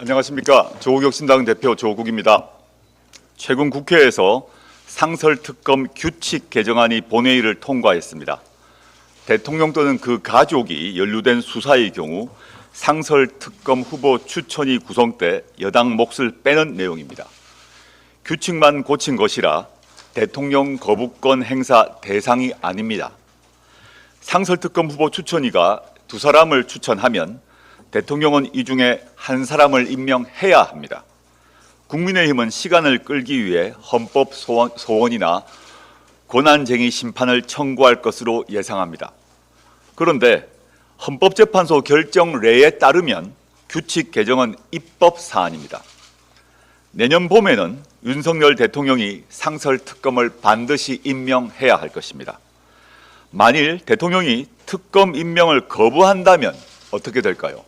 안녕하십니까. 조국혁신당 대표 조국입니다. 최근 국회에서 상설특검 규칙 개정안이 본회의를 통과했습니다. 대통령 또는 그 가족이 연루된 수사의 경우 상설특검 후보 추천위 구성 때 여당 몫을 빼는 내용입니다. 규칙만 고친 것이라 대통령 거부권 행사 대상이 아닙니다. 상설특검 후보 추천위가 두 사람을 추천하면 대통령은 이 중에 한 사람을 임명해야 합니다. 국민의힘은 시간을 끌기 위해 헌법 소원이나 권한쟁의 심판을 청구할 것으로 예상합니다. 그런데 헌법재판소 결정례에 따르면 규칙 개정은 입법 사안입니다. 내년 봄에는 윤석열 대통령이 상설특검을 반드시 임명해야 할 것입니다. 만일 대통령이 특검 임명을 거부한다면 어떻게 될까요?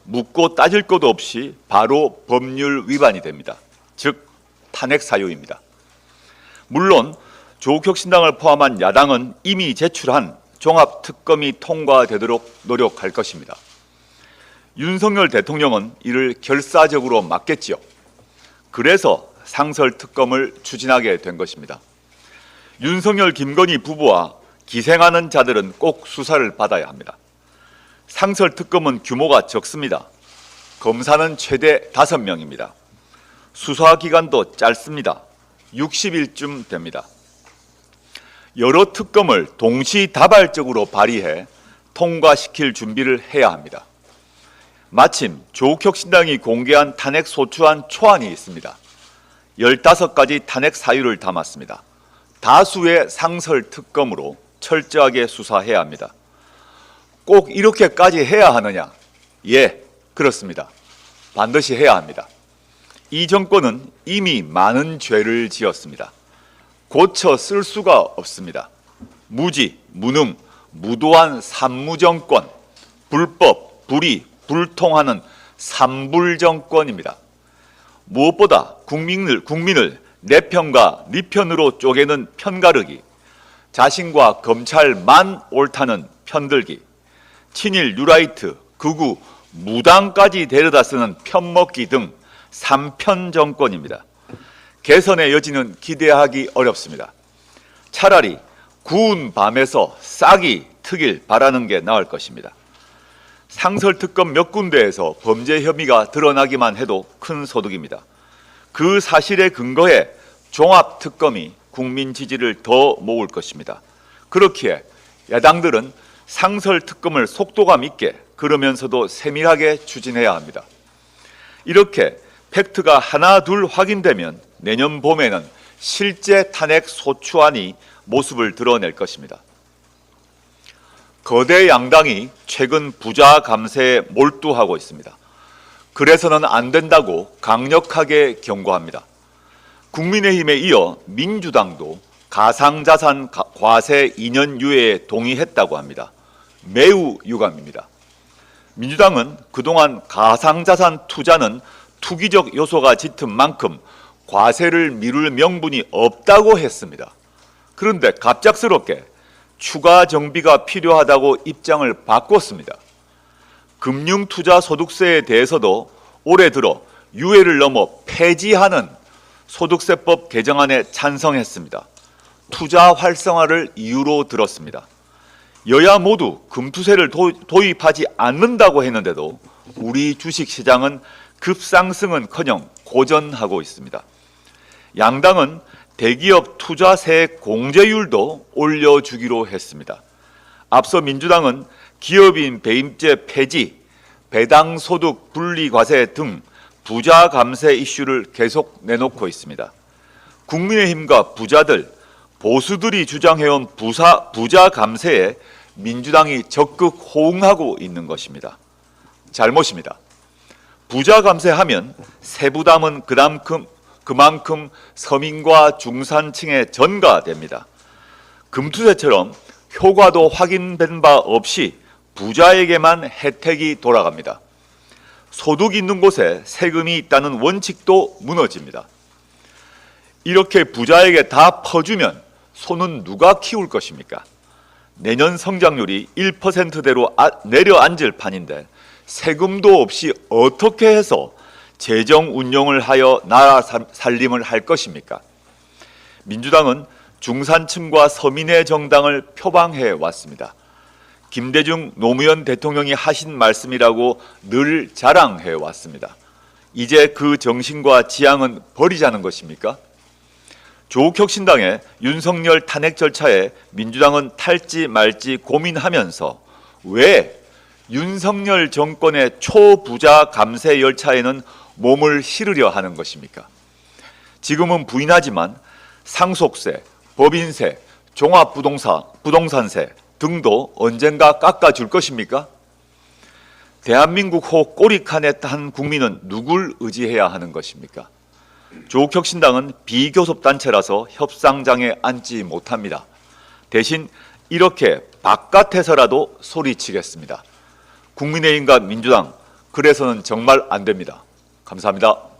묻고 따질 것도 없이 바로 법률 위반이 됩니다. 즉 탄핵 사유입니다. 물론 조국혁신당을 포함한 야당은 이미 제출한 종합특검이 통과되도록 노력할 것입니다. 윤석열 대통령은 이를 결사적으로 막겠지요. 그래서 상설특검을 추진하게 된 것입니다. 윤석열, 김건희 부부와 기생하는 자들은 꼭 수사를 받아야 합니다. 상설특검은 규모가 적습니다. 검사는 최대 5명입니다. 수사기간도 짧습니다. 60일쯤 됩니다. 여러 특검을 동시다발적으로 발의해 통과시킬 준비를 해야 합니다. 마침 조국혁신당이 공개한 탄핵소추안 초안이 있습니다. 15가지 탄핵 사유를 담았습니다. 다수의 상설특검으로 철저하게 수사해야 합니다. 꼭 이렇게까지 해야 하느냐? 예, 그렇습니다. 반드시 해야 합니다. 이 정권은 이미 많은 죄를 지었습니다. 고쳐 쓸 수가 없습니다. 무지, 무능, 무도한 산무정권, 불법, 불의, 불통하는 산불정권입니다. 무엇보다 국민을 내 편과 네 편으로 쪼개는 편가르기, 자신과 검찰만 옳다는 편들기, 친일, 뉴라이트, 극우, 무당까지 데려다 쓰는 편먹기 등 삼편 정권입니다. 개선의 여지는 기대하기 어렵습니다. 차라리 구운 밤에서 싹이 트길 바라는 게 나을 것입니다. 상설특검 몇 군데에서 범죄 혐의가 드러나기만 해도 큰 소득입니다. 그 사실에 근거해 종합특검이 국민 지지를 더 모을 것입니다. 그렇기에 야당들은 상설특검을 속도감 있게 그러면서도 세밀하게 추진해야 합니다. 이렇게 팩트가 하나 둘 확인되면 내년 봄에는 실제 탄핵 소추안이 모습을 드러낼 것입니다. 거대 양당이 최근 부자 감세에 몰두하고 있습니다. 그래서는 안 된다고 강력하게 경고합니다. 국민의힘에 이어 민주당도 가상자산 과세 2년 유예에 동의했다고 합니다. 매우 유감입니다. 민주당은 그동안 가상자산 투자는 투기적 요소가 짙은 만큼 과세를 미룰 명분이 없다고 했습니다. 그런데 갑작스럽게 추가 정비가 필요하다고 입장을 바꿨습니다. 금융투자소득세에 대해서도 올해 들어 유예를 넘어 폐지하는 소득세법 개정안에 찬성했습니다. 투자 활성화를 이유로 들었습니다. 여야 모두 금투세를 도입하지 않는다고 했는데도 우리 주식시장은 급상승은커녕 고전하고 있습니다. 양당은 대기업 투자세 공제율도 올려주기로 했습니다. 앞서 민주당은 기업인 배임죄 폐지, 배당소득 분리과세 등 부자 감세 이슈를 계속 내놓고 있습니다. 국민의힘과 부자들, 보수들이 주장해온 부자 감세에 민주당이 적극 호응하고 있는 것입니다. 잘못입니다. 부자 감세하면 세부담은 그만큼 서민과 중산층에 전가됩니다. 금투세처럼 효과도 확인된 바 없이 부자에게만 혜택이 돌아갑니다. 소득 있는 곳에 세금이 있다는 원칙도 무너집니다. 이렇게 부자에게 다 퍼주면 소는 누가 키울 것입니까? 내년 성장률이 1%대로 내려앉을 판인데 세금도 없이 어떻게 해서 재정 운용을 하여 나라 살림을 할 것입니까? 민주당은 중산층과 서민의 정당을 표방해 왔습니다. 김대중 노무현 대통령이 하신 말씀이라고 늘 자랑해 왔습니다. 이제 그 정신과 지향은 버리자는 것입니까? 조국 혁신당의 윤석열 탄핵 절차에 민주당은 탈지 말지 고민하면서 왜 윤석열 정권의 초부자 감세 열차에는 몸을 실으려 하는 것입니까? 지금은 부인하지만 상속세, 법인세, 종합부동산세 등도 언젠가 깎아줄 것입니까? 대한민국 호 꼬리칸에 탄 국민은 누굴 의지해야 하는 것입니까? 조국 혁신당은 비교섭단체라서 협상장에 앉지 못합니다. 대신 이렇게 바깥에서라도 소리치겠습니다. 국민의힘과 민주당, 그래서는 정말 안 됩니다. 감사합니다.